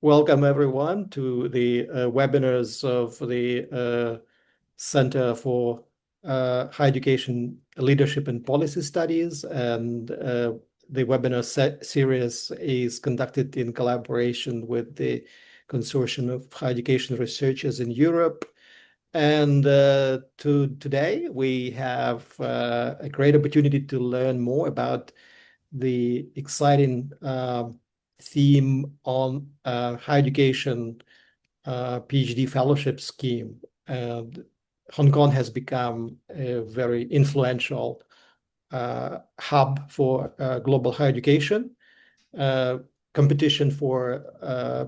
Welcome everyone to the webinars of the Center for Higher Education Leadership and Policy Studies. And the webinar series is conducted in collaboration with the Consortium of Higher Education Researchers in Europe. And today we have a great opportunity to learn more about the exciting theme on higher education PhD fellowship scheme. And Hong Kong has become a very influential hub for global higher education. Competition for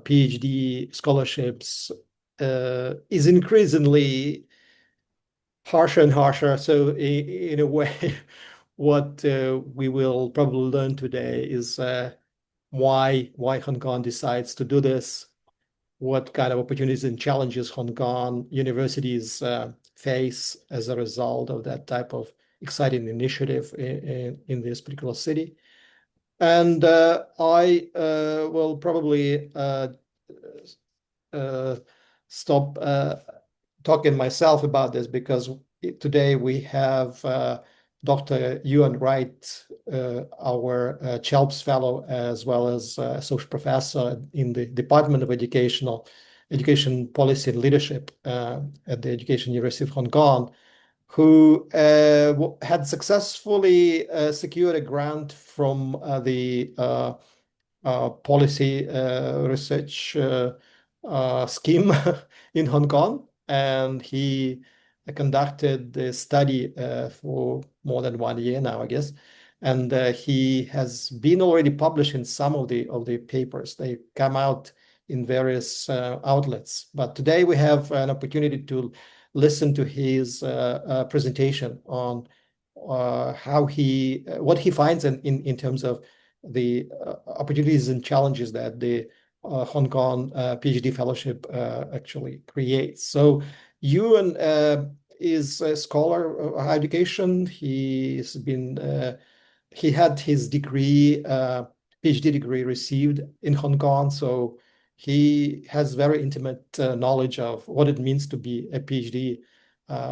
PhD scholarships is increasingly harsher and harsher. So in a way, what we will probably learn today is why Hong Kong decides to do this, what kind of opportunities and challenges Hong Kong universities face as a result of that type of exciting initiative in this particular city. And I will probably stop talking myself about this because today we have Dr. Ewan Wright, our CHELPS fellow, as well as associate professor in the Department of Education Policy and Leadership at the Education University of Hong Kong, who had successfully secured a grant from the policy research scheme in Hong Kong, and he conducted the study for more than 1 year now, I guess. And he has been already published in some of the papers. They come out in various outlets. But today we have an opportunity to listen to his presentation on what he finds in terms of the opportunities and challenges that the Hong Kong PhD fellowship actually creates. So Ewan is a scholar of higher education. He had his degree, PhD degree received in Hong Kong. So he has very intimate knowledge of what it means to be a PhD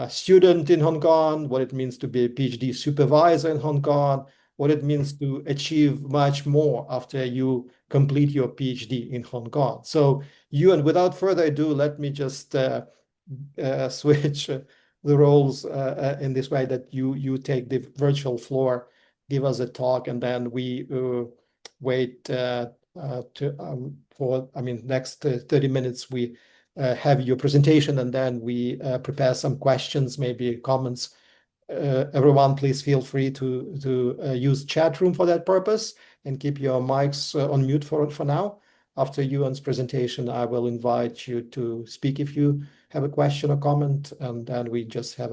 student in Hong Kong, what it means to be a PhD supervisor in Hong Kong, what it means to achieve much more after you complete your PhD in Hong Kong. So Ewan, without further ado, let me just switch the roles in this way that you take the virtual floor, give us a talk, and then we wait for next 30 minutes we have your presentation, and then we prepare some questions, maybe comments. Everyone, please feel free to use chat room for that purpose and keep your mics on mute for now. After Ewan's presentation, I will invite you to speak if you have a question or comment, and then we just have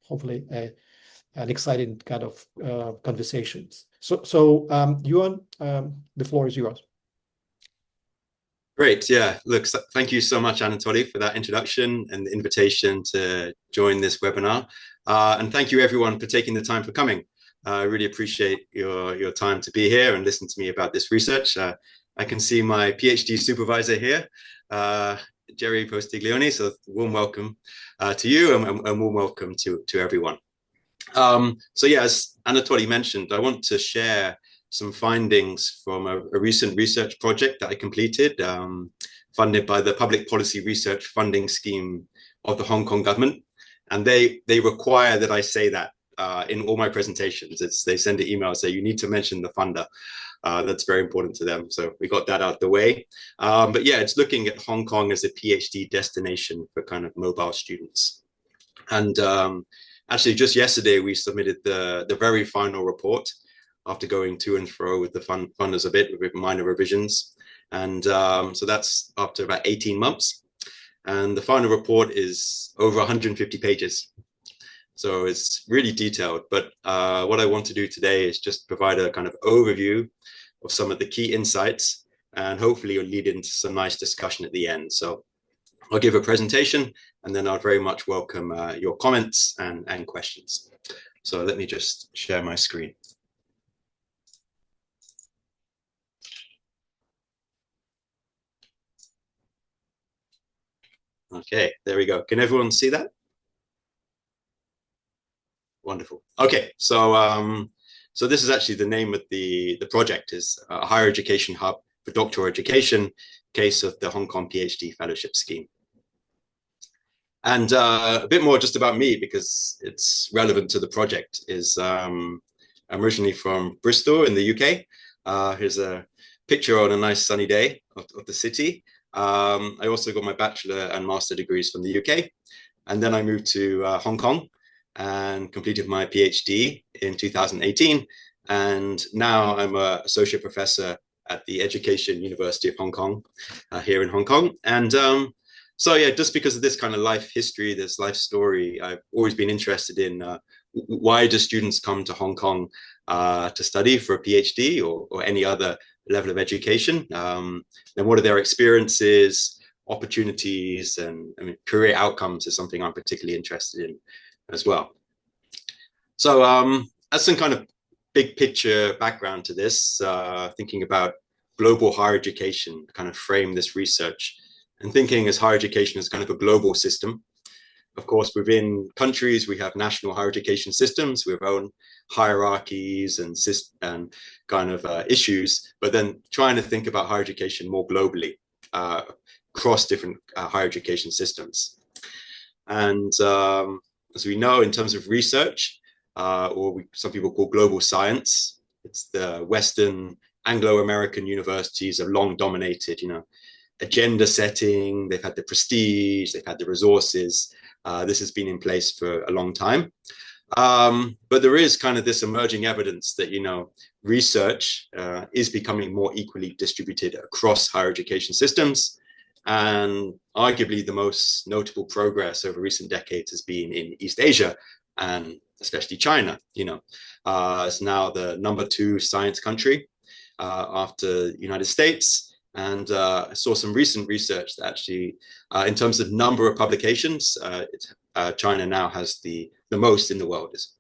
hopefully an exciting kind of conversations. So Ewan, the floor is yours. Great. Yeah. Look, thank you so much, Anatoly, for that introduction and the invitation to join this webinar. And thank you, everyone, for taking the time for coming. I really appreciate your time to be here and listen to me about this research. I can see my PhD supervisor here, Jerry Postiglione. So warm welcome to you, and warm welcome to everyone. So yeah, as Anatoly mentioned, I want to share some findings from a recent research project that I completed, funded by the Public Policy Research Funding Scheme of the Hong Kong government. And they require that I say that in all my presentations. They send an email, say you need to mention the funder. That's very important to them. So we got that out of the way. But yeah, it's looking at Hong Kong as a PhD destination for kind of mobile students. And actually, just yesterday, we submitted the very final report after going to and fro with the funders a bit with minor revisions. And so that's after about 18 months. And the final report is over 150 pages. So it's really detailed. But what I want to do today is just provide a kind of overview of some of the key insights, and hopefully it'll lead into some nice discussion at the end. So I'll give a presentation, and then I'll very much welcome your comments and questions. So let me just share my screen. Okay, there we go. Can everyone see that? Wonderful. Okay, so this is actually the name of the project, is a higher education hub for doctoral education, case of the Hong Kong PhD fellowship scheme. And a bit more just about me, because it's relevant to the project, is I'm originally from Bristol in the UK. Here's a picture on a nice sunny day of the city. I also got my bachelor and master degrees from the UK. And then I moved to Hong Kong and completed my PhD in 2018. And now I'm an associate professor at the Education University of Hong Kong, here in Hong Kong. And so yeah, just because of this kind of life history, this life story, I've always been interested in why do students come to Hong Kong to study for a PhD or any other level of education? Then what are their experiences, opportunities, and I mean, career outcomes is something I'm particularly interested in as well. So that's some kind of big picture background to this, thinking about global higher education, kind of frame this research, and thinking as higher education as kind of a global system. Of course, within countries, we have national higher education systems with our own hierarchies and kind of issues, but then trying to think about higher education more globally, across different higher education systems. And as we know, in terms of research, some people call global science, it's the Western Anglo-American universities have long dominated, agenda setting. They've had the prestige, they've had the resources. This has been in place for a long time. But there is kind of this emerging evidence that, research is becoming more equally distributed across higher education systems. And arguably the most notable progress over recent decades has been in East Asia, and especially China. It's now the #2 science country after the United States. And I saw some recent research that actually, in terms of number of publications, China now has the most in the world, is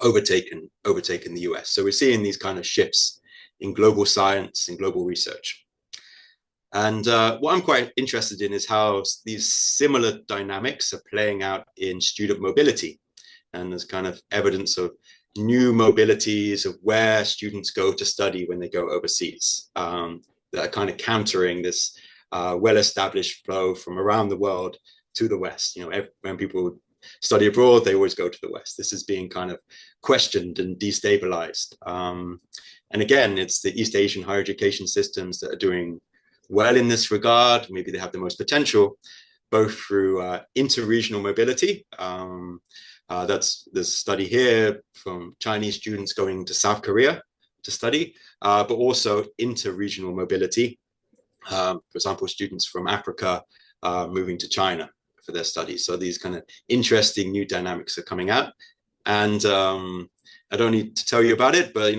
overtaken the US. So we're seeing these kind of shifts in global science and global research. And what I'm quite interested in is how these similar dynamics are playing out in student mobility. And there's kind of evidence of new mobilities of where students go to study when they go overseas, that are kind of countering this well-established flow from around the world to the West. When people study abroad, they always go to the West. This is being kind of questioned and destabilized. And again, it's the East Asian higher education systems that are doing well in this regard. Maybe they have the most potential, both through inter-regional mobility. That's this study here from Chinese students going to South Korea to study, but also inter-regional mobility. For example, students from Africa moving to China for their studies. So these kind of interesting new dynamics are coming out. And I don't need to tell you about it, but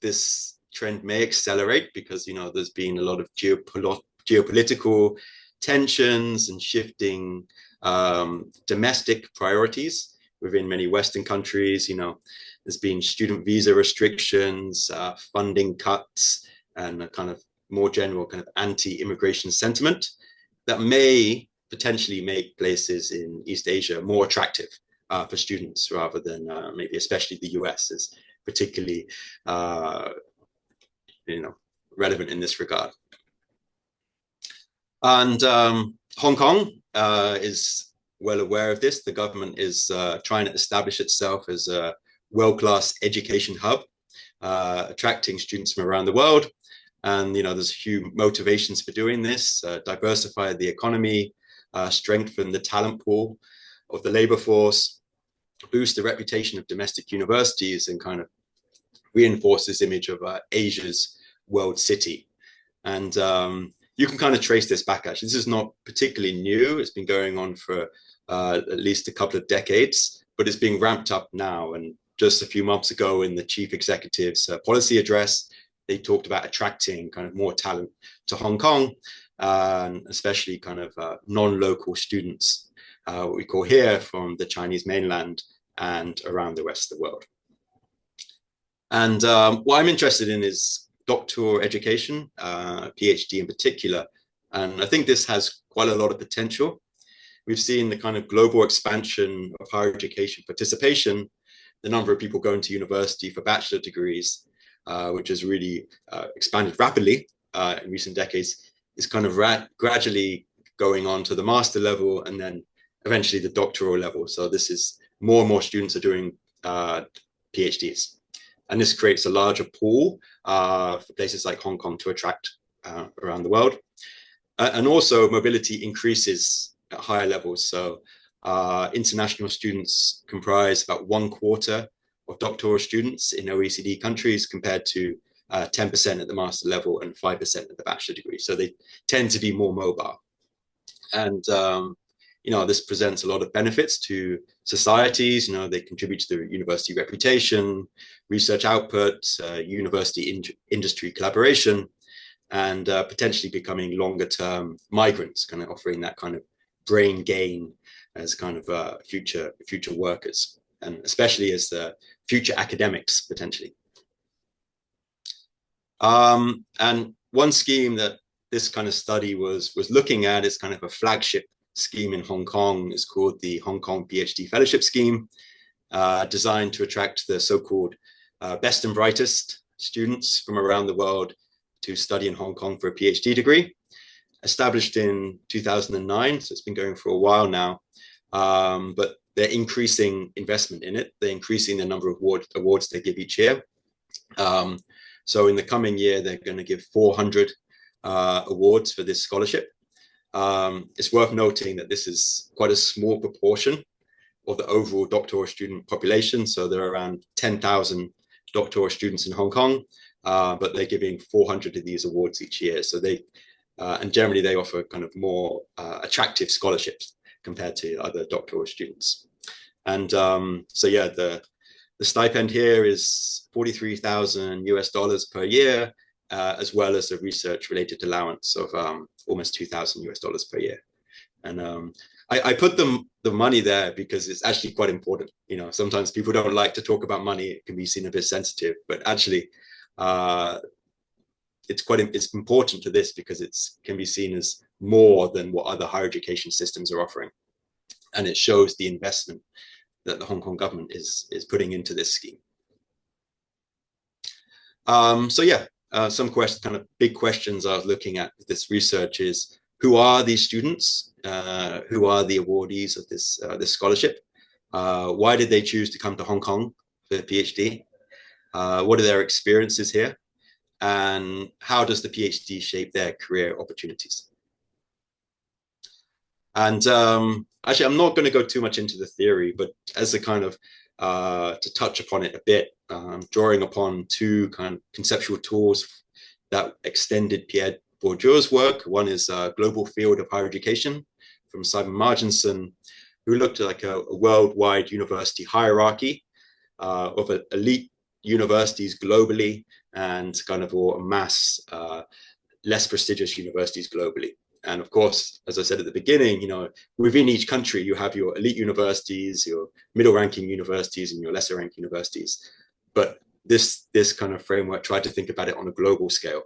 this trend may accelerate because there's been a lot of geopolitical tensions and shifting domestic priorities within many Western countries. There's been student visa restrictions, funding cuts, and a kind of more general kind of anti-immigration sentiment that may potentially make places in East Asia more attractive for students, rather than maybe especially the US is particularly relevant in this regard. And Hong Kong is well aware of this. The government is trying to establish itself as a world-class education hub, attracting students from around the world. And there's huge motivations for doing this: diversify the economy, strengthen the talent pool of the labor force, boost the reputation of domestic universities, and kind of reinforce this image of Asia's world city. And you can kind of trace this back, actually. This is not particularly new. It's been going on for at least a couple of decades, but it's being ramped up now. And just a few months ago in the chief executive's policy address, they talked about attracting kind of more talent to Hong Kong, especially kind of non-local students, what we call here from the Chinese mainland and around the rest of the world. And what I'm interested in is doctoral education, PhD in particular. And I think this has quite a lot of potential. we've seen the kind of global expansion of higher education participation, the number of people going to university for bachelor degrees, which has really expanded rapidly in recent decades, is kind of gradually going on to the master level and then eventually the doctoral level. So this is more and more students are doing PhDs. And this creates a larger pool for places like Hong Kong to attract around the world. And also mobility increases at higher levels. So international students comprise about 1/4 of doctoral students in OECD countries compared to 10% at the master level and 5% at the bachelor degree. So they tend to be more mobile. And, this presents a lot of benefits to societies. They contribute to the university reputation, research output, university industry collaboration, and potentially becoming longer term migrants, kind of offering that kind of brain gain as kind of future workers, and especially as the future academics potentially. And one scheme that this kind of study was looking at is kind of a flagship scheme in Hong Kong. It's called the Hong Kong PhD Fellowship Scheme, designed to attract the so-called best and brightest students from around the world to study in Hong Kong for a PhD degree. Established in 2009, so it's been going for a while now, but they're increasing investment in it. They're increasing the number of awards they give each year. So in the coming year, they're going to give 400 awards for this scholarship. It's worth noting that this is quite a small proportion of the overall doctoral student population. So there are around 10,000 doctoral students in Hong Kong, but they're giving 400 of these awards each year. So and generally they offer kind of more attractive scholarships compared to other doctoral students. And so yeah, the stipend here is $43,000 per year, as well as a research-related allowance of almost $2,000 per year. And I put the money there because it's actually quite important. Sometimes people don't like to talk about money; it can be seen a bit sensitive, but actually, it's important to this because it can be seen as more than what other higher education systems are offering, and it shows the investment that the Hong Kong government is putting into this scheme. So yeah, some kind of big questions I was looking at with this research is, who are these students? Who are the awardees of this scholarship? Why did they choose to come to Hong Kong for a PhD? What are their experiences here? And how does the PhD shape their career opportunities? And actually, I'm not going to go too much into the theory, but as a kind of to touch upon it a bit, drawing upon two kind of conceptual tools that extended Pierre Bourdieu's work. One is Global Field of Higher Education from Simon Marginson, who looked at like a worldwide university hierarchy of elite universities globally and kind of a mass less prestigious universities globally. And of course, as I said at the beginning, within each country, you have your elite universities, your middle ranking universities, and your lesser ranking universities. But this kind of framework tried to think about it on a global scale.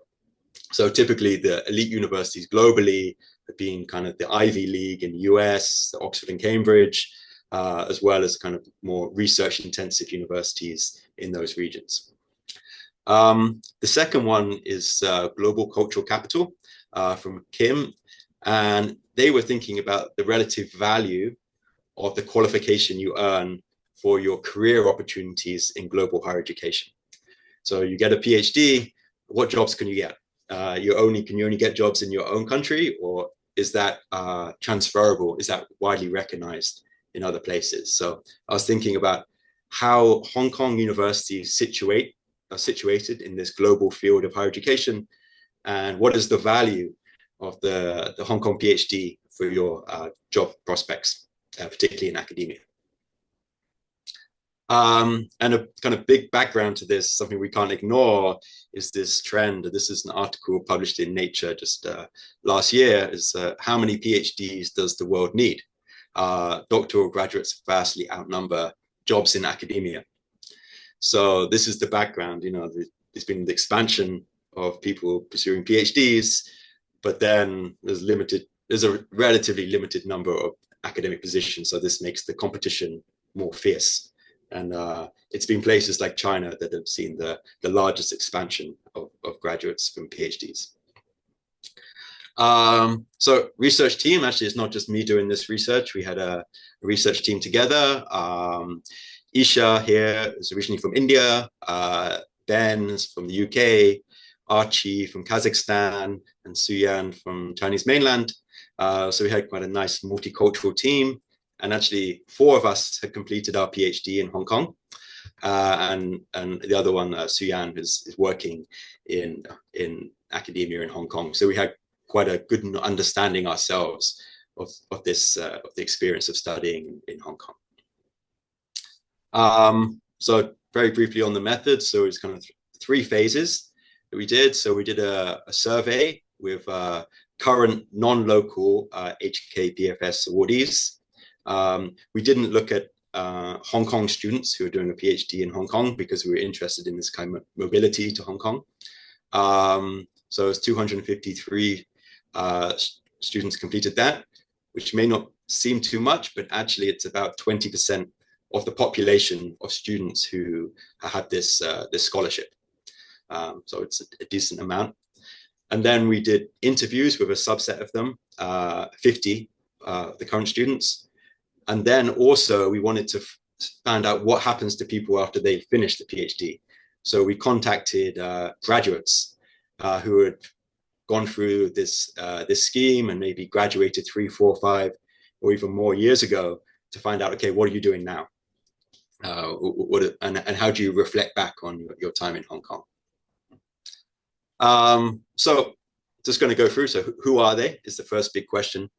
So typically the elite universities globally have been kind of the Ivy League in the US, Oxford and Cambridge, as well as kind of more research intensive universities in those regions. The second one is Global Cultural Capital from Kim. And they were thinking about the relative value of the qualification you earn for your career opportunities in global higher education. So you get a PhD, what jobs can you get? Can you only get jobs in your own country, or is that transferable? Is that widely recognized in other places? So I was thinking about how Hong Kong universities are situated in this global field of higher education, and what is the value of the Hong Kong PhD for your job prospects, particularly in academia. And a kind of big background to this, something we can't ignore, is this trend. This is an article published in Nature just last year, is how many PhDs does the world need? Doctoral graduates vastly outnumber jobs in academia. So this is the background. There's been the expansion of people pursuing PhDs, but then there's a relatively limited number of academic position. So this makes the competition more fierce. And it's been places like China that have seen the largest expansion of graduates from PhDs. So research team, actually, it's not just me doing this research. We had a research team together. Isha here is originally from India, Ben's from the UK, Archie from Kazakhstan, and Suyan from Chinese mainland. So we had quite a nice multicultural team. And actually, 4 of us had completed our PhD in Hong Kong. And the other one, Suyan, is working in academia in Hong Kong. So we had quite a good understanding ourselves of the experience of studying in Hong Kong. So very briefly on the method. So it's kind of 3 phases that we did. So we did a survey with current non-local HK PFS awardees. We didn't look at Hong Kong students who are doing a PhD in Hong Kong because we were interested in this kind of mobility to Hong Kong. So it's 253 students completed that, which may not seem too much, but actually it's about 20% of the population of students who had this scholarship. So it's a decent amount. And then we did interviews with a subset of them, 50 the current students. And then also we wanted to find out what happens to people after they finish the PhD. So we contacted graduates who had gone through this scheme and maybe graduated 3, 4, 5, or even more years ago to find out, okay, what are you doing now? And how do you reflect back on your time in Hong Kong? So just going to go through. So who are they is the first big question.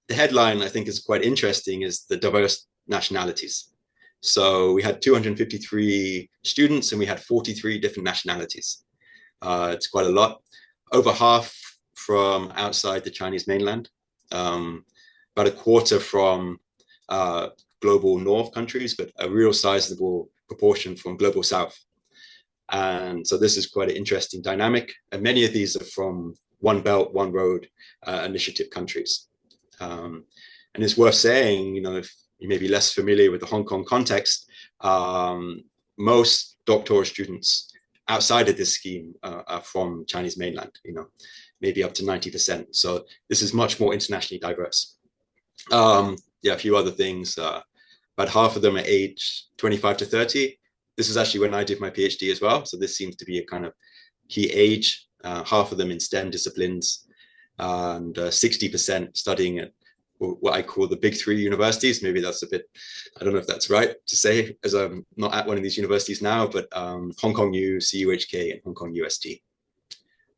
The headline I think is quite interesting is the diverse nationalities. So we had 253 students and we had 43 different nationalities. It's quite a lot. Over half from outside the Chinese mainland, about a quarter from global north countries, but a real sizable proportion from global south. And so this is quite an interesting dynamic. And many of these are from One Belt, One Road initiative countries. And it's worth saying, you know, if you may be less familiar with the Hong Kong context, most doctoral students outside of this scheme are from Chinese mainland, you know, maybe up to 90%. So this is much more internationally diverse. Yeah, a few other things. About half of them are aged 25 to 30. This is actually when I did my PhD as well. So this seems to be a kind of key age. Half of them in STEM disciplines, and 60% studying at what I call the big 3 universities. Maybe that's a bit, I don't know if that's right to say, as I'm not at one of these universities now, but Hong Kong U, CUHK, and Hong Kong UST.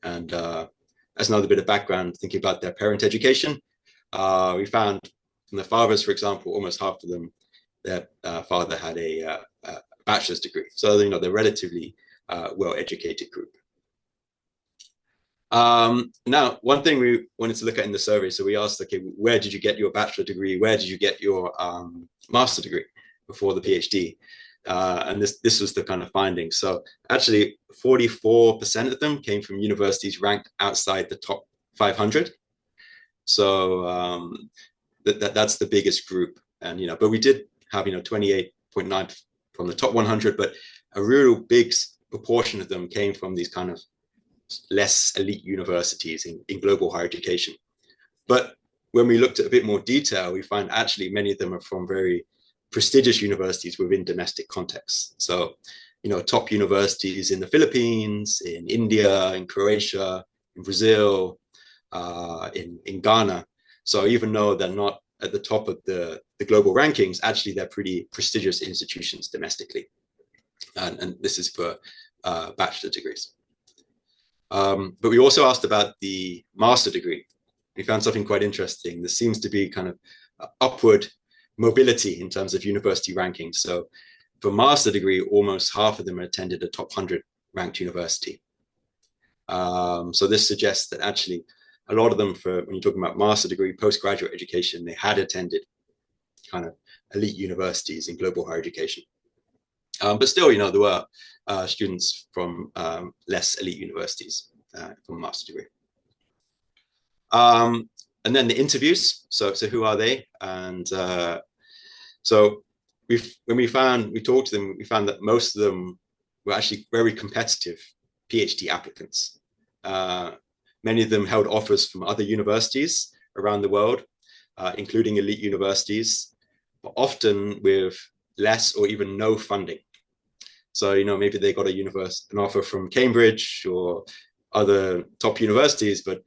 And as another bit of background, thinking about their parent education, we found from the fathers, for example, almost half of them, their father had a bachelor's degree. So, you know, they're relatively well-educated group. Now, one thing we wanted to look at in the survey, so we asked, okay, where did you get your bachelor degree? Where did you get your master degree before the PhD? And this was the kind of finding. So actually, 44% of them came from universities ranked outside the top 500. So that's the biggest group. And, you know, but we did have, you know, 28.9 from the top 100, but a real big proportion of them came from these kind of less elite universities in global higher education. But when we looked at a bit more detail, we find actually many of them are from very prestigious universities within domestic contexts. So, you know, top universities in the Philippines, in India, in Croatia, in Brazil, in Ghana. So even though they're not at the top of the global rankings, actually they're pretty prestigious institutions domestically. And this is for bachelor degrees. But we also asked about the master degree. We found something quite interesting. There seems to be kind of upward mobility in terms of university rankings. So for master degree, almost half of them attended a top 100 ranked university. So this suggests that actually a lot of them, for when you're talking about master degree, postgraduate education, they had attended kind of elite universities in global higher education. But still, you know, there were students from less elite universities from a master's degree. And then the interviews. So who are they? And so when we talked to them, we found that most of them were actually very competitive PhD applicants. Many of them held offers from other universities around the world, including elite universities, but often with less or even no funding. So, maybe they got an offer from Cambridge or other top universities, but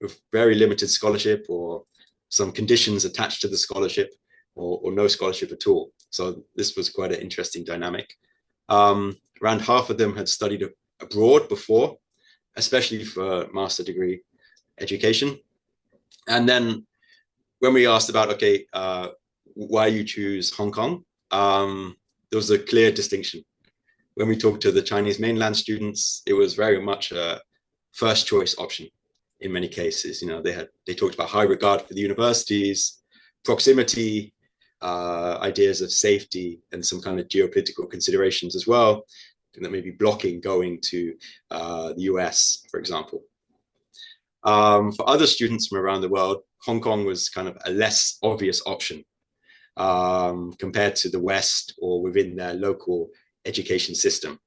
with very limited scholarship or some conditions attached to the scholarship, or no scholarship at all. So this was quite an interesting dynamic. Around half of them had studied abroad before, especially for master degree education. And then when we asked about, okay, why you choose Hong Kong, there was a clear distinction. When we talked to the Chinese mainland students, it was very much a first choice option in many cases. They talked about high regard for the universities, proximity, ideas of safety, and some kind of geopolitical considerations as well, that may be blocking going to the US, for example. For other students from around the world, Hong Kong was kind of a less obvious option compared to the West or within their local education system.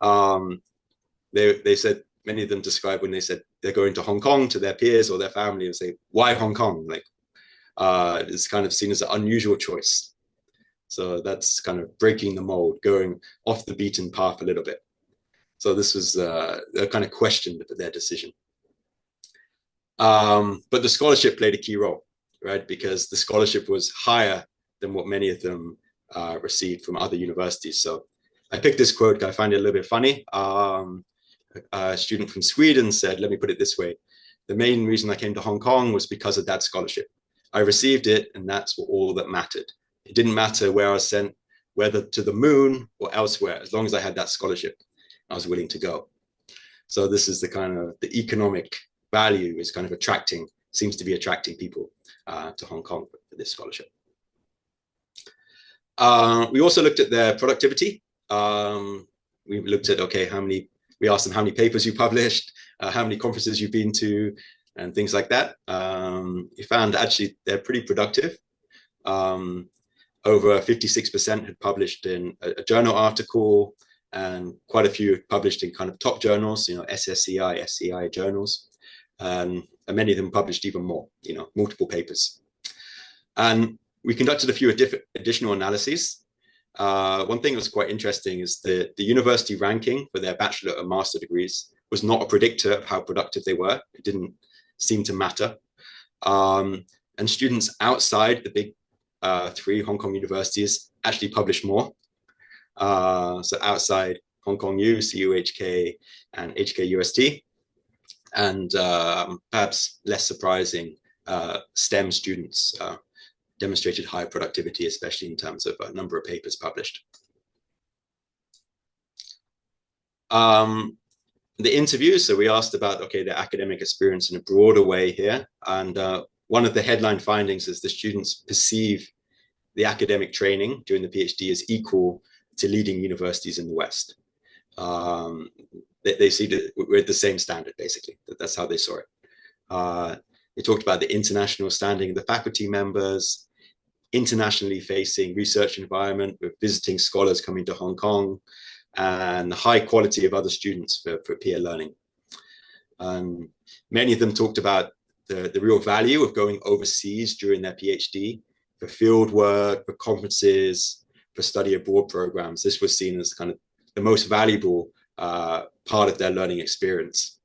They said, many of them described when they said they're going to Hong Kong to their peers or their family and say, why Hong Kong? Like, it's kind of seen as an unusual choice. So that's kind of breaking the mold, going off the beaten path a little bit. So this was a kind of question their decision. But the scholarship played a key role, right? Because the scholarship was higher than what many of them received from other universities. So I picked this quote, I find it a little bit funny. A student from Sweden said, let me put it this way. The main reason I came to Hong Kong was because of that scholarship. I received it, and that's all that mattered. It didn't matter where I was sent, whether to the moon or elsewhere. As long as I had that scholarship, I was willing to go. So this is the kind of the economic value is kind of seems to be attracting people to Hong Kong for this scholarship. We also looked at their productivity. We looked at, okay, we asked them how many papers you published, how many conferences you've been to, and things like that. We found actually they're pretty productive. Over 56% had published in a journal article, and quite a few had published in kind of top journals, SSCI, SCI journals. And many of them published even more, multiple papers. And we conducted a few additional analyses. One thing that was quite interesting is the university ranking for their bachelor and master degrees was not a predictor of how productive they were. It didn't seem to matter. And students outside the big 3 Hong Kong universities actually published more. So outside Hong Kong U, CUHK, and HKUST. And perhaps less surprising, STEM students demonstrated high productivity, especially in terms of a number of papers published. The interviews, so we asked about, okay, their academic experience in a broader way here. And one of the headline findings is the students perceive the academic training during the PhD as equal to leading universities in the West. They see that we're at the same standard, basically. That's how they saw it. They talked about the international standing of the faculty members, internationally facing research environment with visiting scholars coming to Hong Kong, and the high quality of other students for peer learning. Many of them talked about the real value of going overseas during their PhD for field work, for conferences, for study abroad programs. This was seen as kind of the most valuable part of their learning experience.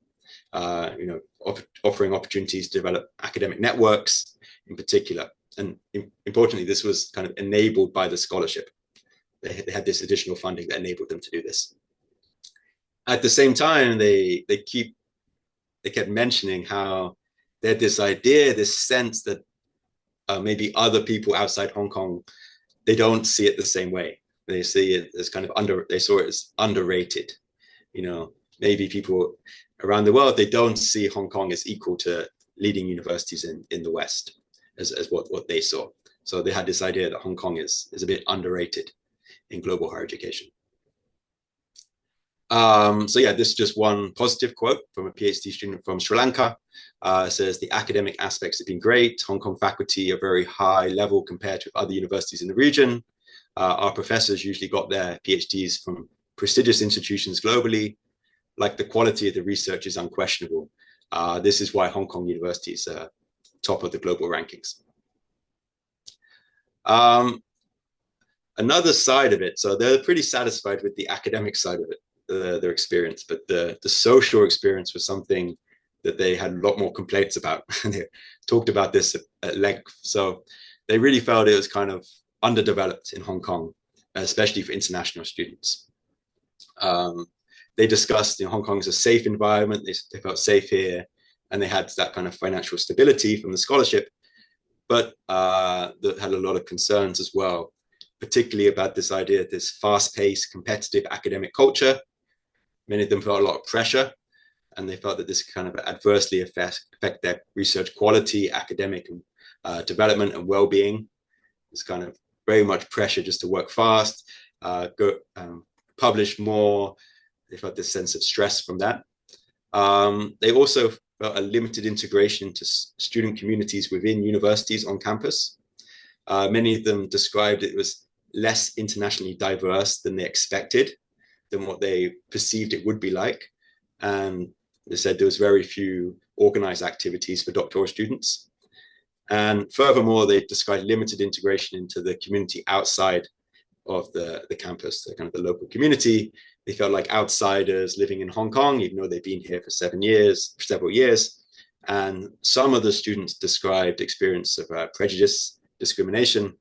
Offering opportunities to develop academic networks in particular. And importantly, this was kind of enabled by the scholarship. They had this additional funding that enabled them to do this. At the same time, they kept mentioning how they had this idea, this sense that maybe other people outside Hong Kong, they don't see it the same way. They see it as kind of they saw it as underrated. Maybe people around the world, they don't see Hong Kong as equal to leading universities in the West as what they saw. So they had this idea that Hong Kong is a bit underrated in global higher education. So yeah, this is just one positive quote from a PhD student from Sri Lanka. It says, the academic aspects have been great. Hong Kong faculty are very high level compared to other universities in the region. Our professors usually got their PhDs from prestigious institutions globally. Like, the quality of the research is unquestionable. This is why Hong Kong University is top of the global rankings. Another side of it, so they're pretty satisfied with the academic side of it, their experience, but the social experience was something that they had a lot more complaints about. And they talked about this at length. So they really felt it was kind of underdeveloped in Hong Kong, especially for international students. They discussed, Hong Kong is a safe environment. They felt safe here, and they had that kind of financial stability from the scholarship, but that had a lot of concerns as well, particularly about this idea of this fast-paced, competitive academic culture. Many of them felt a lot of pressure, and they felt that this kind of adversely affect their research quality, academic development, and well-being. It's kind of very much pressure just to work fast, publish more. They felt this sense of stress from that. They also felt a limited integration to student communities within universities on campus. Many of them described it was less internationally diverse than they expected, than what they perceived it would be like. And they said there was very few organized activities for doctoral students. And furthermore, they described limited integration into the community outside of the campus, the kind of the local community. They felt like outsiders living in Hong Kong, even though they've been here for several years. And some of the students described experience of prejudice, discrimination.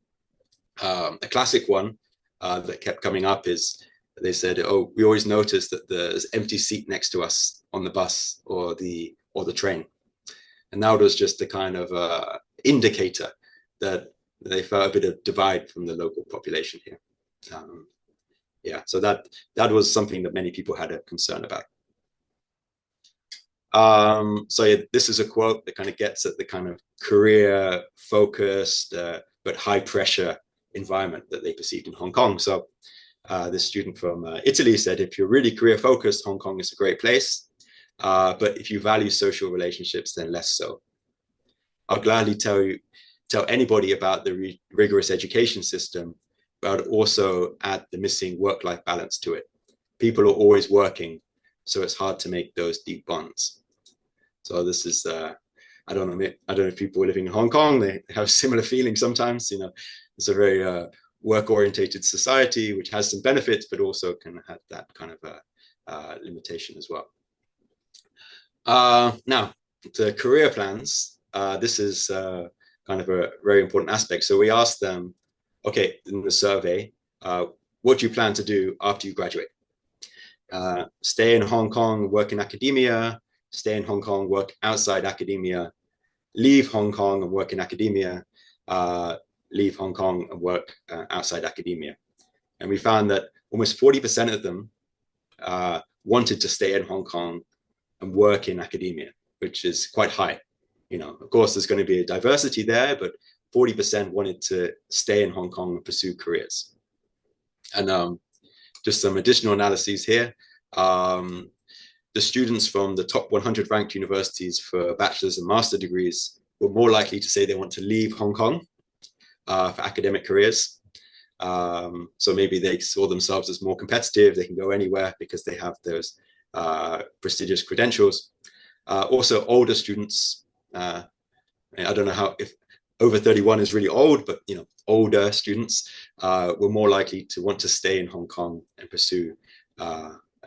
A classic one that kept coming up is, they said, oh, we always noticed that there's an empty seat next to us on the bus or the train. And that was just a kind of indicator that they felt a bit of divide from the local population here. Yeah, so that was something that many people had a concern about. So yeah, this is a quote that kind of gets at the kind of career focused but high pressure environment that they perceived in Hong Kong. So this student from Italy said, if you're really career focused, Hong Kong is a great place. But if you value social relationships, then less so. I'll gladly tell anybody about the rigorous education system, but also add the missing work-life balance to it. People are always working, so it's hard to make those deep bonds. So this is, I don't know if people living in Hong Kong, they have similar feelings sometimes. It's a very work-orientated society, which has some benefits, but also can have that kind of limitation as well. Now, the career plans, this is kind of a very important aspect. So we asked them, okay, in the survey, what do you plan to do after you graduate? Stay in Hong Kong, work in academia, stay in Hong Kong, work outside academia, leave Hong Kong and work in academia, leave Hong Kong and work outside academia. And we found that almost 40% of them wanted to stay in Hong Kong and work in academia, which is quite high. Of course, there's going to be a diversity there, but 40% wanted to stay in Hong Kong and pursue careers. And just some additional analyses here. The students from the top 100 ranked universities for bachelor's and master degrees were more likely to say they want to leave Hong Kong for academic careers. So maybe they saw themselves as more competitive. They can go anywhere because they have those prestigious credentials. Also, older students, I don't know if over 31 is really old, but older students were more likely to want to stay in Hong Kong and pursue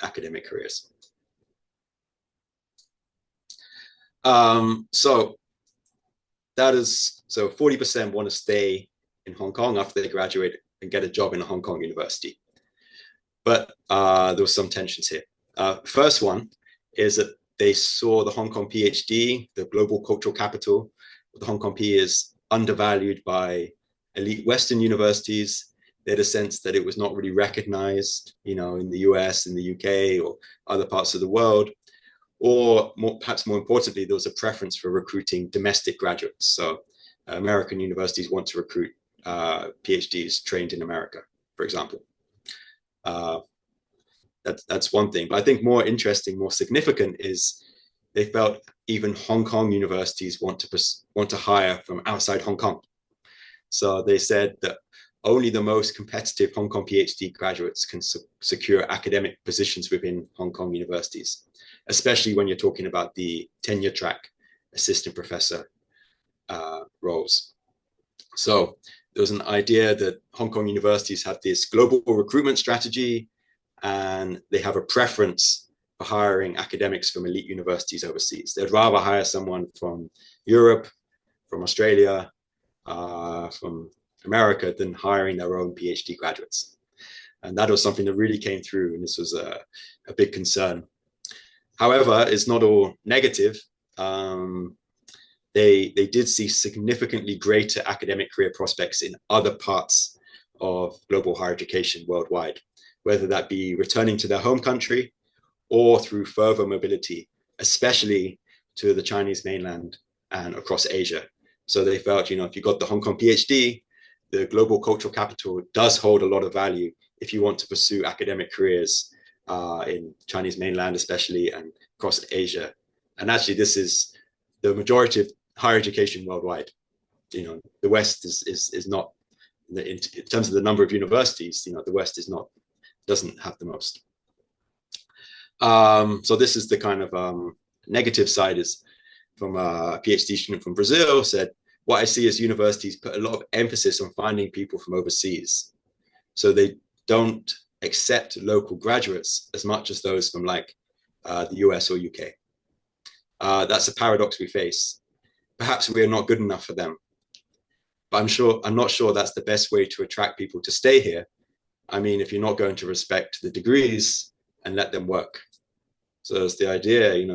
academic careers. So 40% want to stay in Hong Kong after they graduate and get a job in a Hong Kong university. But there was some tensions here. First one is that they saw the Hong Kong PhD, the global cultural capital of the Hong Kong P, is undervalued by elite Western universities. They had a sense that it was not really recognized, in the US, in the UK, or other parts of the world. Or perhaps more importantly, there was a preference for recruiting domestic graduates. So American universities want to recruit PhDs trained in America, for example. that's one thing. But I think more interesting, more significant is they felt even Hong Kong universities want to hire from outside Hong Kong. So they said that only the most competitive Hong Kong PhD graduates can secure academic positions within Hong Kong universities, especially when you're talking about the tenure track assistant professor roles. So there was an idea that Hong Kong universities have this global recruitment strategy, and they have a preference for hiring academics from elite universities overseas. They'd rather hire someone from Europe, from Australia, from America than hiring their own PhD graduates. And that was something that really came through, and this was a big concern. However, it's not all negative. They did see significantly greater academic career prospects in other parts of global higher education worldwide, whether that be returning to their home country or through further mobility, especially to the Chinese mainland and across Asia. So they felt, if you got the Hong Kong PhD, the global cultural capital does hold a lot of value if you want to pursue academic careers in Chinese mainland, especially, and across Asia. And actually, this is the majority of higher education worldwide. The West is not, in terms of the number of universities, the West doesn't have the most. So this is the kind of negative side, is from a PhD student from Brazil said, what I see is universities put a lot of emphasis on finding people from overseas. So they don't accept local graduates as much as those from like the US or UK. That's a paradox we face. Perhaps we are not good enough for them. But I'm not sure that's the best way to attract people to stay here. I mean, if you're not going to respect the degrees and let them work. So it's the idea,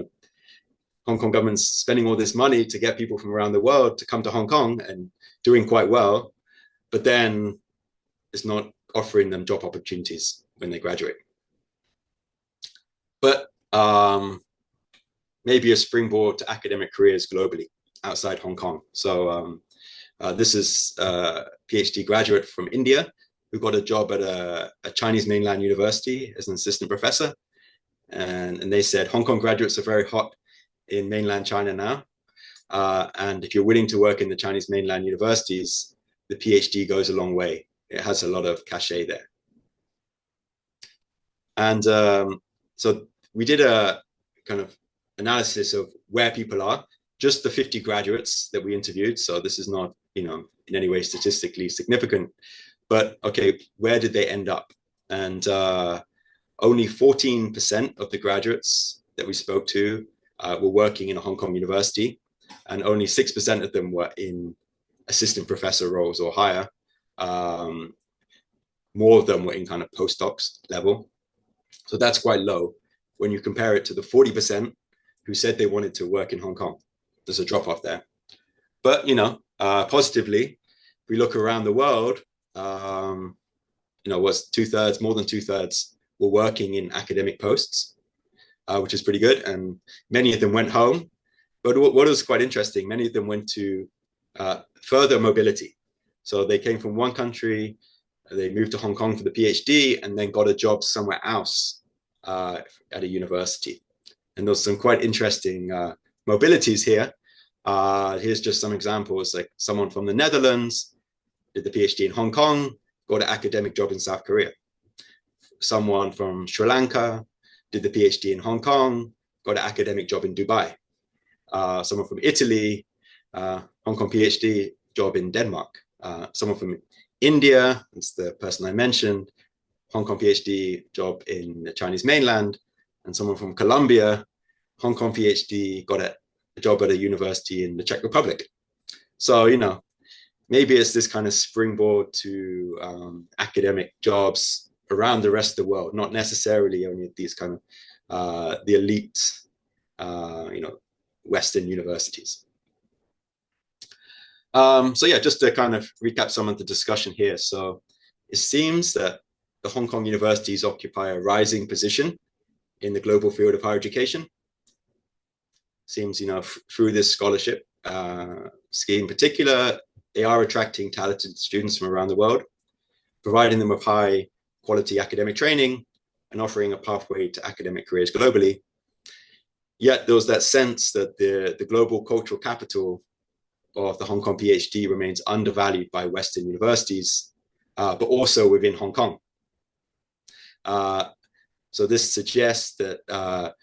Hong Kong government's spending all this money to get people from around the world to come to Hong Kong and doing quite well, but then it's not offering them job opportunities when they graduate. But maybe a springboard to academic careers globally outside Hong Kong. So this is a PhD graduate from India who got a job at a Chinese mainland university as an assistant professor. And they said Hong Kong graduates are very hot in mainland China now. And if you're willing to work in the Chinese mainland universities, the PhD goes a long way. It has a lot of cachet there. And so we did a kind of analysis of where people are, just the 50 graduates that we interviewed. So this is not, in any way statistically significant, but okay, where did they end up? And only 14% of the graduates that we spoke to were working in a Hong Kong university, and only 6% of them were in assistant professor roles or higher. More of them were in kind of postdocs level. So that's quite low when you compare it to the 40% who said they wanted to work in Hong Kong. There's a drop off there. But, positively, if we look around the world, was more than two thirds were working in academic posts, which is pretty good. And many of them went home. But what was quite interesting, many of them went to further mobility. So they came from one country, they moved to Hong Kong for the PhD, and then got a job somewhere else at a university. And there's some quite interesting mobilities here. Here's just some examples, like someone from the Netherlands did the PhD in Hong Kong, got an academic job in South Korea. Someone from Sri Lanka did the PhD in Hong Kong, got an academic job in Dubai. Someone from Italy, Hong Kong PhD job in Denmark. Someone from India, that's the person I mentioned, Hong Kong PhD job in the Chinese mainland. And someone from Colombia, Hong Kong PhD, got a job at a university in the Czech Republic. So, maybe it's this kind of springboard to academic jobs around the rest of the world, not necessarily only these kind of the elite, Western universities. So yeah, just to kind of recap some of the discussion here. So it seems that the Hong Kong universities occupy a rising position in the global field of higher education. Seems, through this scholarship scheme in particular, they are attracting talented students from around the world, providing them with high quality academic training, and offering a pathway to academic careers globally. Yet there was that sense that the global cultural capital of the Hong Kong PhD remains undervalued by Western universities, but also within Hong Kong. So this suggests that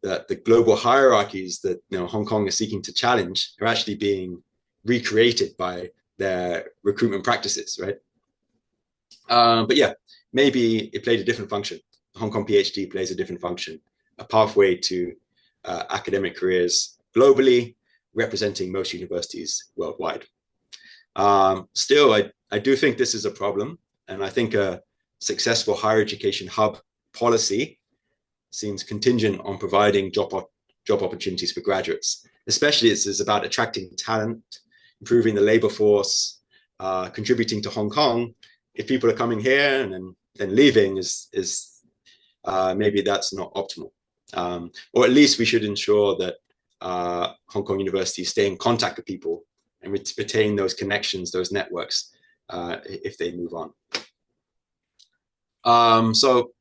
that the global hierarchies that Hong Kong is seeking to challenge are actually being recreated by their recruitment practices, right? But yeah, maybe it played a different function. The Hong Kong PhD plays a different function, a pathway to academic careers globally, representing most universities worldwide. Still, I do think this is a problem, and I think a successful higher education hub policy seems contingent on providing job opportunities for graduates, especially as it's about attracting talent, improving the labor force, contributing to Hong Kong. If people are coming here and then leaving, is maybe that's not optimal. Or at least we should ensure that Hong Kong universities stay in contact with people and retain those connections, those networks, if they move on. So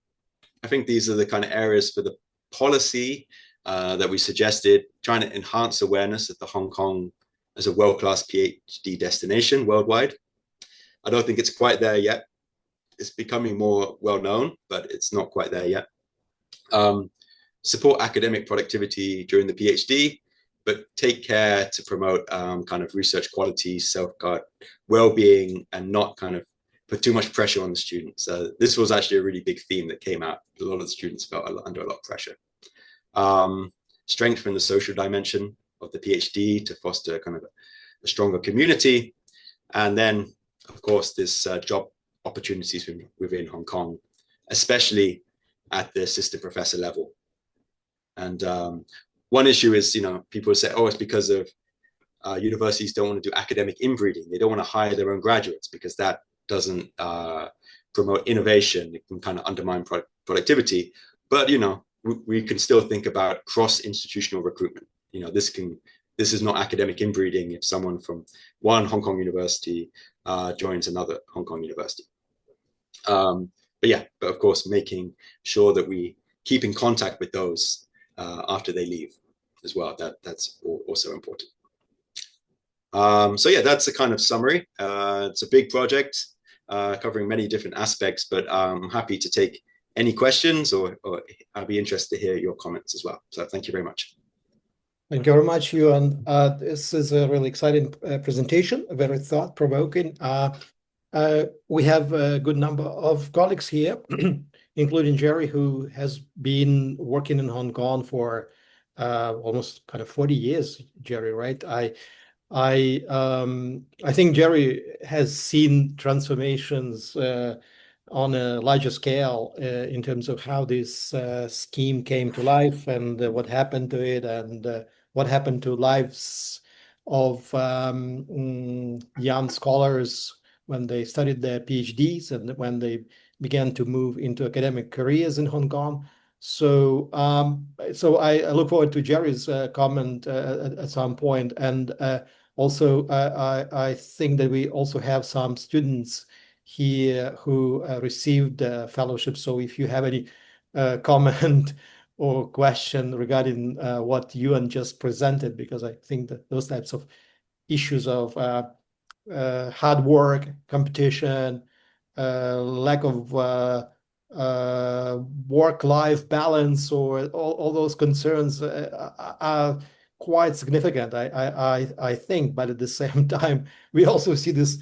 I think these are the kind of areas for the policy that we suggested, trying to enhance awareness of the Hong Kong as a world-class PhD destination worldwide. I don't think it's quite there yet. It's becoming more well-known, but it's not quite there yet. Support academic productivity during the PhD, but take care to promote kind of research quality, safeguard well-being, and not kind of put too much pressure on the students. This was actually a really big theme that came out. A lot of the students felt under a lot of pressure. Strengthen the social dimension of the PhD to foster kind of a stronger community. And then, of course, this job opportunities within Hong Kong, especially at the assistant professor level. And one issue is, people say, oh, it's because of universities don't want to do academic inbreeding. They don't want to hire their own graduates because that doesn't promote innovation. It can kind of undermine productivity. But, we can still think about cross-institutional recruitment. This is not academic inbreeding if someone from one Hong Kong university joins another Hong Kong university. But of course, making sure that we keep in contact with those after they leave as well. That's also important. So that's a kind of summary. It's a big project covering many different aspects, but I'm happy to take any questions or I'd be interested to hear your comments as well. So thank you very much. Thank you very much, Ewan. This is a really exciting presentation, very thought-provoking. We have a good number of colleagues here, including Jerry, who has been working in Hong Kong for almost kind of 40 years, Jerry, right? I think Jerry has seen transformations on a larger scale in terms of how this scheme came to life and what happened to it and what happened to lives of young scholars when they studied their PhDs and when they began to move into academic careers in Hong Kong. So I look forward to Jerry's comment at some point. And also, I think that we also have some students here who received fellowship. So if you have any comment or question regarding what Ewan just presented, because I think that those types of issues of hard work, competition, lack of work-life balance, or all those concerns are quite significant, I think. But at the same time, we also see this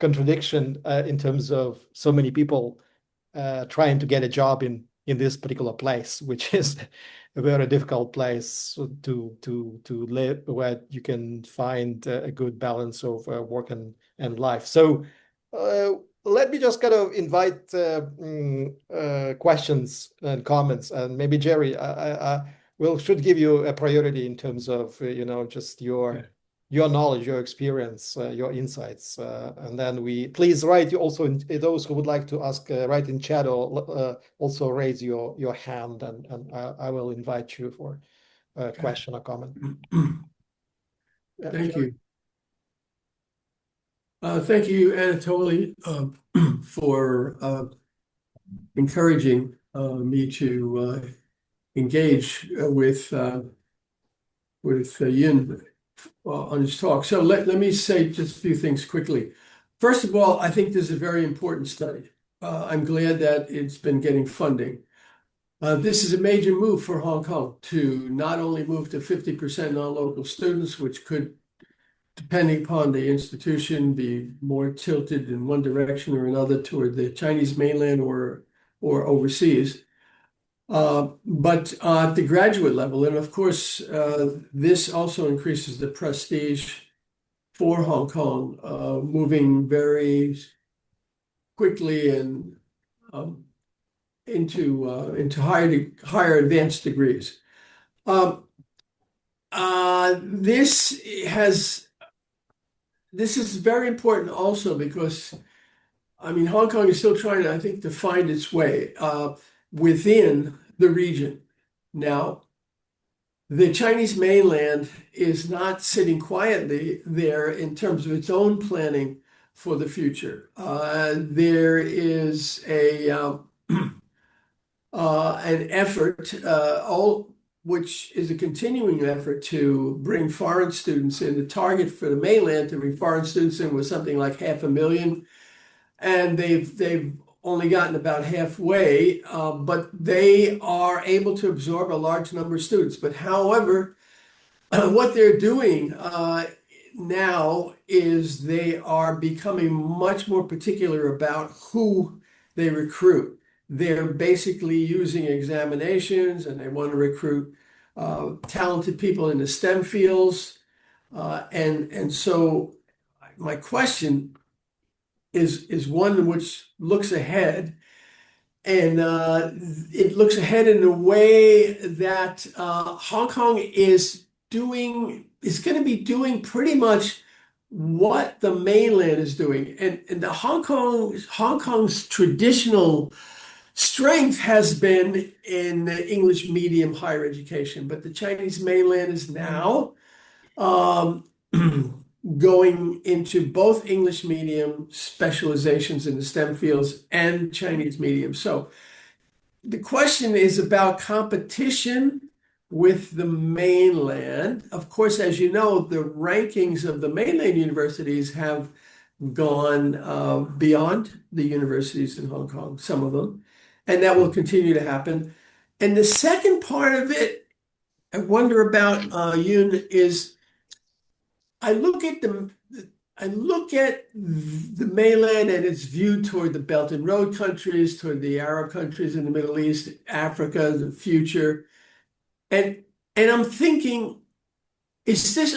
contradiction in terms of so many people trying to get a job in this particular place, which is a very difficult place to live, where you can find a good balance of work and life. So let me just kind of invite questions and comments, and maybe Jerry, I should give you a priority in terms of just your knowledge, your experience, your insights, and then please write. You also, those who would like to ask, write in chat or also raise your hand, and I will invite you for a question or comment. Thank you. Thank you, Anatoly, for encouraging me to engage with Ewan on his talk. So let me say just a few things quickly. First of all, I think this is a very important study. I'm glad that it's been getting funding. This is a major move for Hong Kong to not only move to 50% non-local students, which could, depending upon the institution, be more tilted in one direction or another toward the Chinese mainland or overseas, but at the graduate level. And of course, this also increases the prestige for Hong Kong, moving very quickly and into higher advanced degrees. This is very important also because, I mean, Hong Kong is still trying to, I think, to find its way within the region. Now, the Chinese mainland is not sitting quietly there in terms of its own planning for the future. There is an effort, which is a continuing effort to bring foreign students in. The target for the mainland to bring foreign students in was something like 500,000, and they've only gotten about halfway, but they are able to absorb a large number of students. But however, what they're doing now is they are becoming much more particular about who they recruit. They're basically using examinations, and they want to recruit talented people in the STEM fields. And so my question is one which looks ahead, and it looks ahead in a way that Hong Kong is going to be doing pretty much what the mainland is doing. And the Hong Kong's traditional strength has been in the English medium higher education, but the Chinese mainland is now going into both English medium specializations in the STEM fields and Chinese medium. So the question is about competition with the mainland. Of course, as you know, the rankings of the mainland universities have gone beyond the universities in Hong Kong, some of them, and that will continue to happen. And the second part of it, I wonder about, Yoon, is I look at the mainland and its view toward the Belt and Road countries, toward the Arab countries in the Middle East, Africa, the future, and I'm thinking,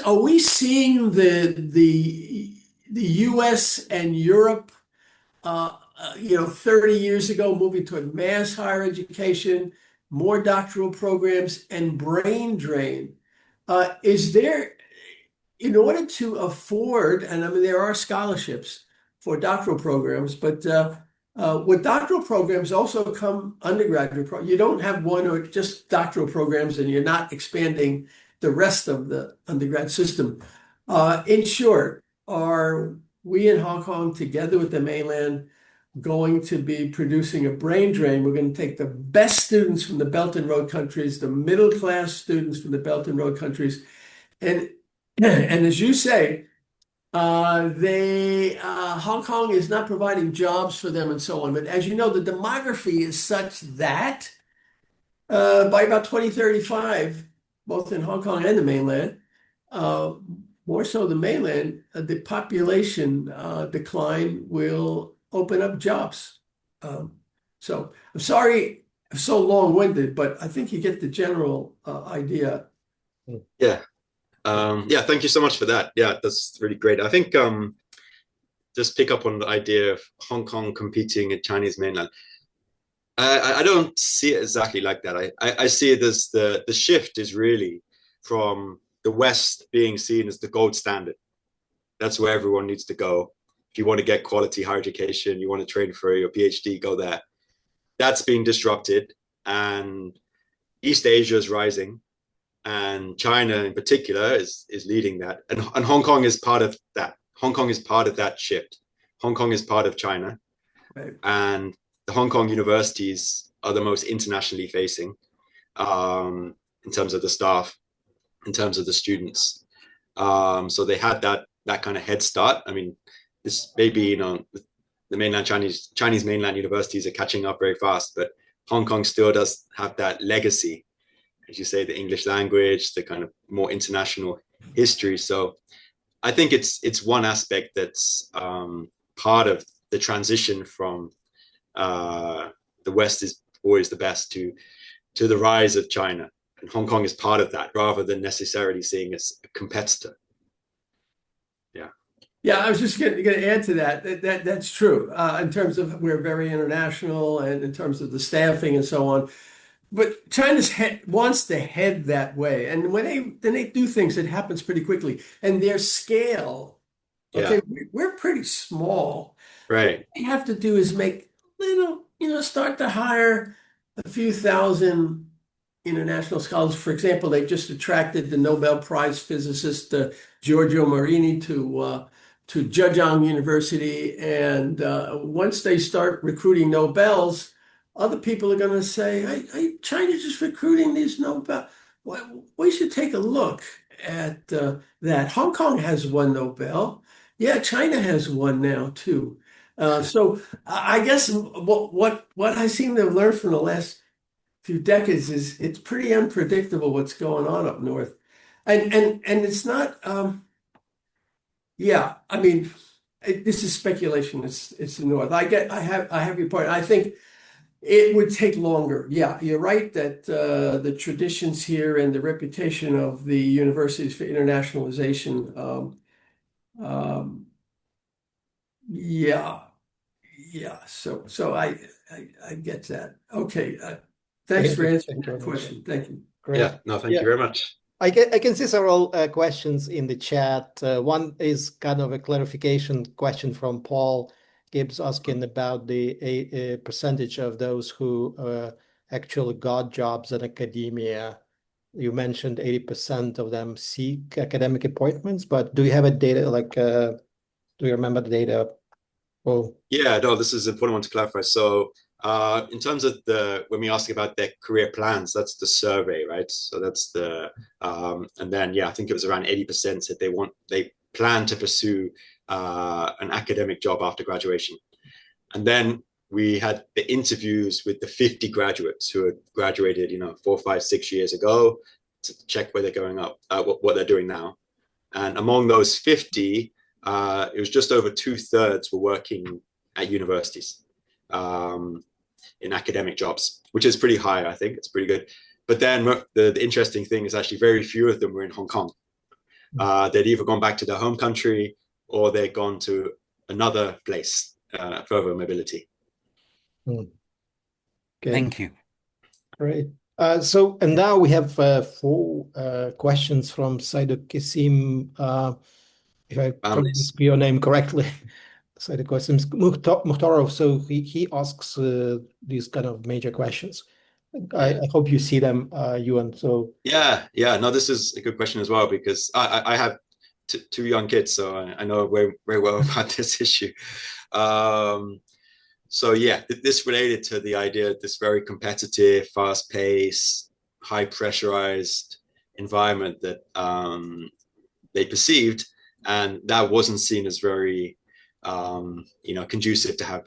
are we seeing the U.S. and Europe, 30 years ago, moving toward mass higher education, more doctoral programs, and brain drain? Is there, in order to afford, and I mean, there are scholarships for doctoral programs, but with doctoral programs also come undergraduate programs. You don't have one or just doctoral programs, and you're not expanding the rest of the undergrad system. In short, are we in Hong Kong, together with the mainland, going to be producing a brain drain? We're going to take the best students from the Belt and Road countries, the middle-class students from the Belt and Road countries, and as you say, Hong Kong is not providing jobs for them and so on. But as you know, the demography is such that by about 2035, both in Hong Kong and the mainland, more so the mainland, the population decline will open up jobs. So I'm sorry I'm so long-winded, but I think you get the general idea. Yeah. Thank you so much for that. Yeah, that's really great. I think just pick up on the idea of Hong Kong competing at Chinese mainland. I don't see it exactly like that. I see it as the shift is really from the West being seen as the gold standard. That's where everyone needs to go. If you want to get quality higher education, you want to train for your PhD, go there. That's being disrupted, and East Asia is rising. And China in particular is leading that. And Hong Kong is part of that. Hong Kong is part of that shift. Hong Kong is part of China. Right. And the Hong Kong universities are the most internationally facing, in terms of the staff, in terms of the students. So they had that kind of head start. I mean, this maybe, you know, the mainland Chinese mainland universities are catching up very fast, but Hong Kong still does have that legacy, as you say, the English language, the kind of more international history. So I think it's one aspect that's part of the transition from the West is always the best to the rise of China. And Hong Kong is part of that, rather than necessarily seeing as a competitor. Yeah. Yeah, I was just going to add to that. That's true in terms of we're very international and in terms of the staffing and so on. But China's wants to head that way, and when they do things, it happens pretty quickly. And their scale, okay, Yeah. we're pretty small. What Right. they have to do is make little, start to hire a few thousand international scholars. For example, they just attracted the Nobel Prize physicist Giorgio Marini to Zhejiang University, and once they start recruiting Nobels, other people are going to say, China's just recruiting these Nobel. Well, we should take a look at that. Hong Kong has one Nobel. Yeah, China has one now too. So I guess what I seem to have learned from the last few decades is it's pretty unpredictable what's going on up north, and it's not. Yeah, I mean, this is speculation. It's the north. I have your point. I think it would take longer. Yeah, you're right that the traditions here and the reputation of the universities for internationalization. Um, yeah, yeah. So I get that. Okay. Thanks for answering that question. Thank you. Great. Yeah. No, thank you very much. I can see several questions in the chat. One is kind of a clarification question from Paul Gibbs asking about the percentage of those who actually got jobs in academia. You mentioned 80% of them seek academic appointments, but do you have a data do you remember the data? Oh, Yeah, no, this is an important one to clarify. So in terms of when we ask about their career plans, that's the survey, right? So that's and then, yeah, I think it was around 80% said they plan to pursue an academic job after graduation. And then we had the interviews with the 50 graduates who had graduated, 4, 5, 6 years ago to check where they're going up, what they're doing now. And among those 50, it was just over 2/3 were working at universities in academic jobs, which is pretty high. I think it's pretty good. But then the interesting thing is actually very few of them were in Hong Kong. They'd either gone back to their home country or they'd gone to another place, further mobility. okay. Thank you. Great. And now we have 4 questions from Saiduk Kasim. If I pronounce your name correctly, Saiduk Kasim Mukhtarov. So he asks these kind of major questions. I hope you see them, Ewan. So yeah, no, this is a good question as well, because I have 2 young kids, so I know very, very well about this issue. So yeah, this related to the idea of this very competitive, fast-paced, high-pressurized environment that they perceived, and that wasn't seen as very, conducive to have,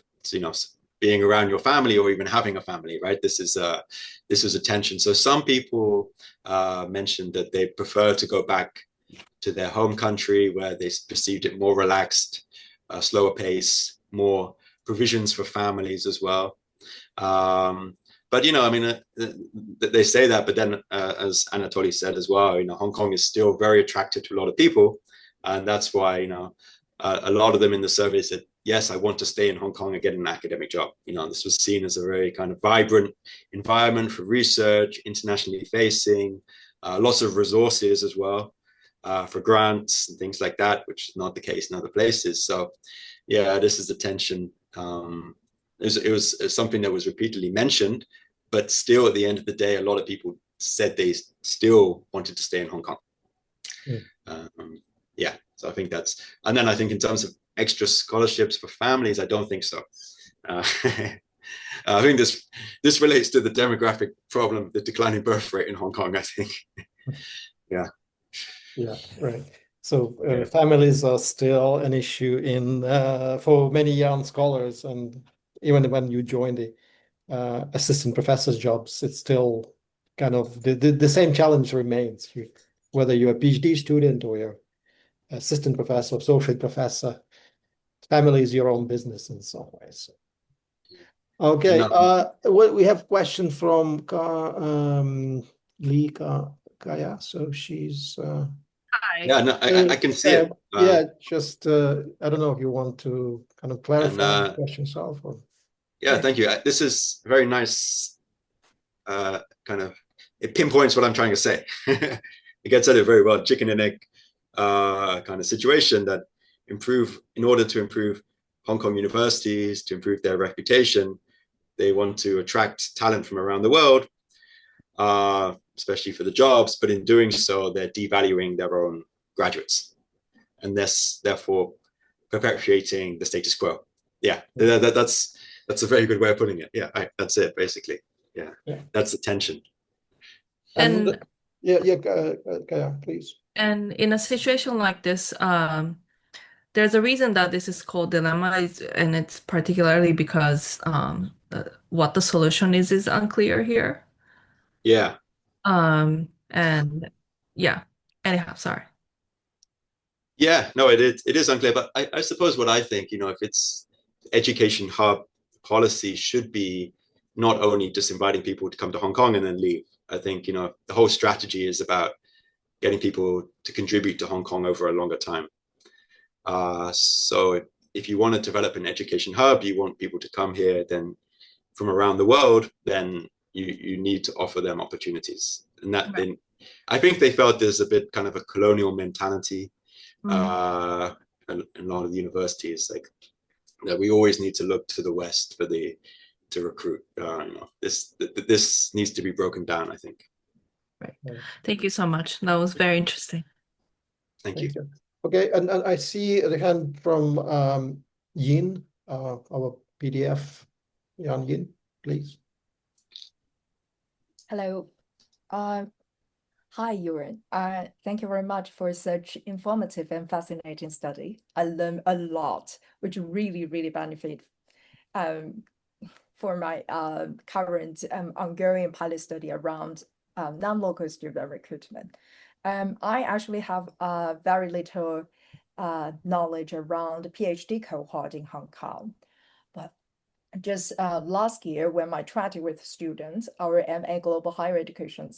being around your family or even having a family, right? This is a tension. So some people mentioned that they prefer to go back to their home country where they perceived it more relaxed, slower pace, more provisions for families as well. But they say that, but then as Anatoly said as well, Hong Kong is still very attractive to a lot of people, and that's why a lot of them in the survey said, yes, I want to stay in Hong Kong and get an academic job. This was seen as a very kind of vibrant environment for research, internationally facing, lots of resources as well for grants and things like that, which is not the case in other places. So yeah, this is the tension. It was something that was repeatedly mentioned, but still at the end of the day, a lot of people said they still wanted to stay in Hong Kong. Yeah, so I think and then I think in terms of extra scholarships for families, I don't think so. I think this relates to the demographic problem, the declining birth rate in Hong Kong, I think. Yeah. Yeah, right. So families are still an issue in for many young scholars, and even when you join the assistant professor's jobs, it's still kind of the same challenge remains. Whether you're a PhD student or you're assistant professor, associate professor, family is your own business in some ways. Okay, we have a question from Lee Kaya. So she's Hi. Yeah, no, I can see it. Yeah, just I don't know if you want to kind of clarify the question yourself. Or... Yeah, thank you. This is very nice. Kind of, it pinpoints what I'm trying to say. It gets at it very well. Chicken and egg kind of situation that in order to improve Hong Kong universities, to improve their reputation, they want to attract talent from around the world, especially for the jobs. But in doing so, they're devaluing their own graduates, and therefore perpetuating the status quo. Yeah, that's a very good way of putting it. Yeah, that's it basically. Yeah, that's the tension. And please. And in a situation like this, there's a reason that this is called dilemma, and it's particularly because what the solution is unclear here. Yeah. And yeah. Anyhow, sorry. Yeah, no, it is unclear, but I suppose what I think, if it's education hub policy should be not only just inviting people to come to Hong Kong and then leave. I think, the whole strategy is about getting people to contribute to Hong Kong over a longer time. So if you want to develop an education hub, you want people to come here, then from around the world, then you need to offer them opportunities. And that then, I think they felt there's a bit kind of a colonial mentality in a lot of the universities, like that we always need to look to the West to recruit. This needs to be broken down, I think. Right. Thank you so much. That was very interesting. Thank you. Okay, and I see the hand from Yin, our PDF. Yin, please. Hello. Hi, Ewan. Thank you very much for such informative and fascinating study. I learned a lot, which really, really benefit for my current ongoing pilot study around non-local student recruitment. I actually have very little knowledge around PhD cohort in Hong Kong. But just last year, when I chatted with students, our MA Global Higher Education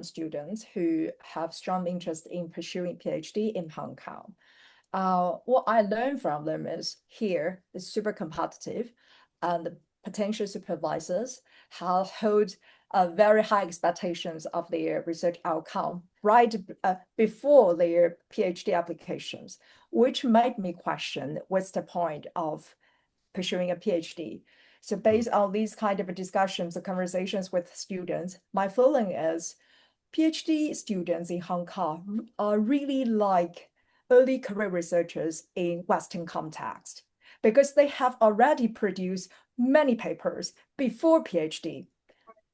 students who have strong interest in pursuing PhD in Hong Kong, what I learned from them is here is super competitive, and the potential supervisors have hold very high expectations of their research outcome right before their PhD applications, which made me question what's the point of pursuing a PhD. So based on these kind of discussions and conversations with students, my feeling is PhD students in Hong Kong are really like early career researchers in Western context, because they have already produced many papers before PhD.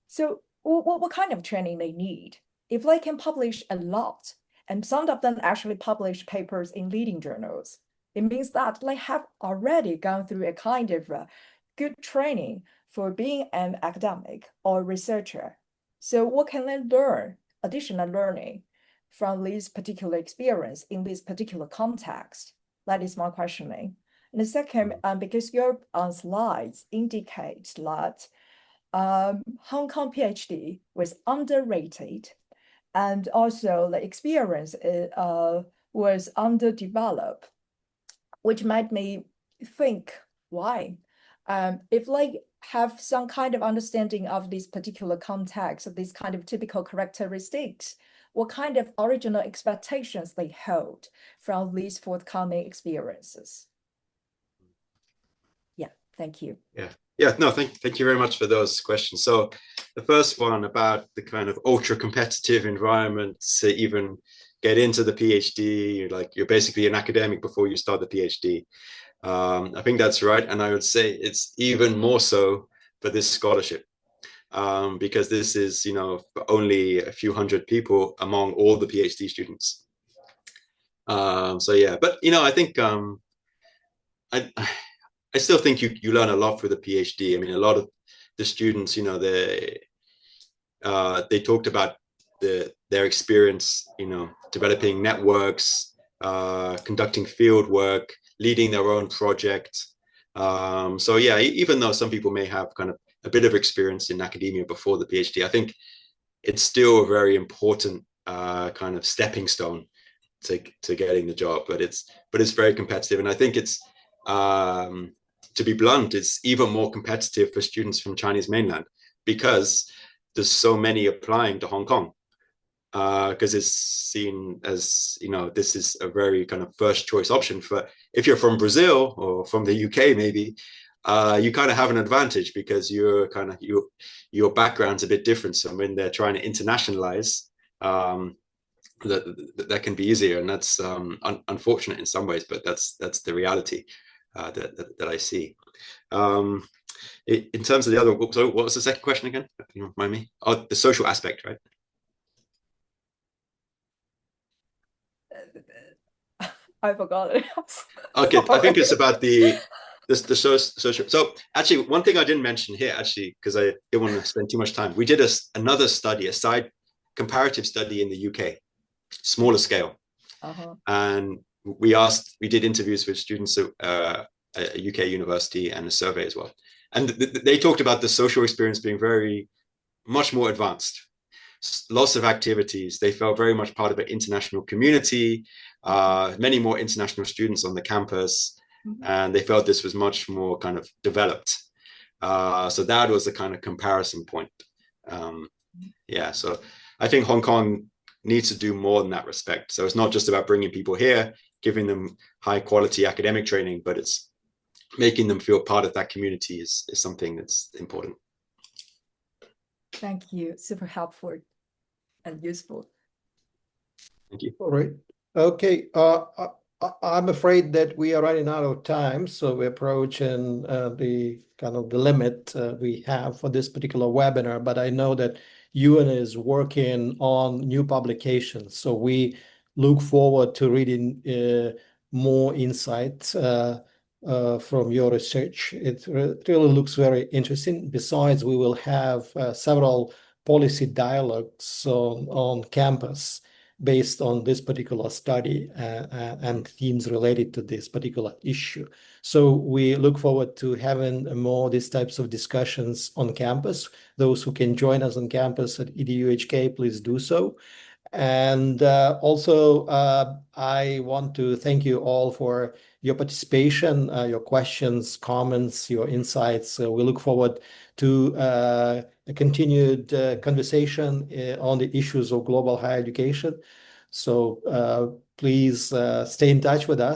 So what kind of training they need? If they can publish a lot, and some of them actually publish papers in leading journals, it means that they have already gone through a kind of good training for being an academic or researcher. So what can they learn, additional learning from this particular experience in this particular context? That is my questioning. And the second, because your slides indicate that Hong Kong PhD was underrated, and also the experience was underdeveloped, which made me think, why? If they have some kind of understanding of this particular context, of these kind of typical characteristics, what kind of original expectations they hold from these forthcoming experiences? Yeah, thank you. Yeah, no, thank you very much for those questions. So the first one about the kind of ultra competitive environment to even get into the PhD, you're basically an academic before you start the PhD. I think that's right. And I would say it's even more so for this scholarship, because this is, only a few hundred people among all the PhD students. So yeah, but I think I still think you learn a lot through the PhD. I mean, a lot of the students, they talked about their experience, developing networks, conducting field work, leading their own project. So yeah, even though some people may have kind of a bit of experience in academia before the PhD, I think it's still a very important kind of stepping stone to getting the job. But it's very competitive, and I think it's to be blunt, it's even more competitive for students from Chinese mainland because there's so many applying to Hong Kong, because it's seen as, this is a very kind of first choice option for, if you're from Brazil or from the UK, maybe, you kind of have an advantage because you're kind of, your background's a bit different. So when they're trying to internationalize, that can be easier. And that's unfortunate in some ways, but that's the reality that I see. In terms of the other, so what was the second question again? Can you remind me? Oh, the social aspect, right? I forgot it. Okay, I think it's about the social. So actually, one thing I didn't mention here, actually, because I didn't want to spend too much time. We did another study, a side comparative study in the UK, smaller scale, and we did interviews with students at a UK university and a survey as well, and they talked about the social experience being very much more advanced. Lots of activities. They felt very much part of an international community, many more international students on the campus, and they felt this was much more kind of developed. So that was the kind of comparison point. Yeah, so I think Hong Kong needs to do more in that respect. So it's not just about bringing people here, giving them high quality academic training, but it's making them feel part of that community is something that's important. Thank you. Super helpful and useful. Thank you. All right. Okay. I'm afraid that we are running out of time, so we're approaching the kind of the limit we have for this particular webinar. But I know that Ewan is working on new publications, so we look forward to reading more insights from your research. It really looks very interesting. Besides, we will have several policy dialogues on campus based on this particular study and themes related to this particular issue. So we look forward to having more these types of discussions on campus. Those who can join us on campus at EdUHK, please do so. And also, I want to thank you all for your participation, your questions, comments, your insights. We look forward to a continued conversation on the issues of global higher education. So please stay in touch with us.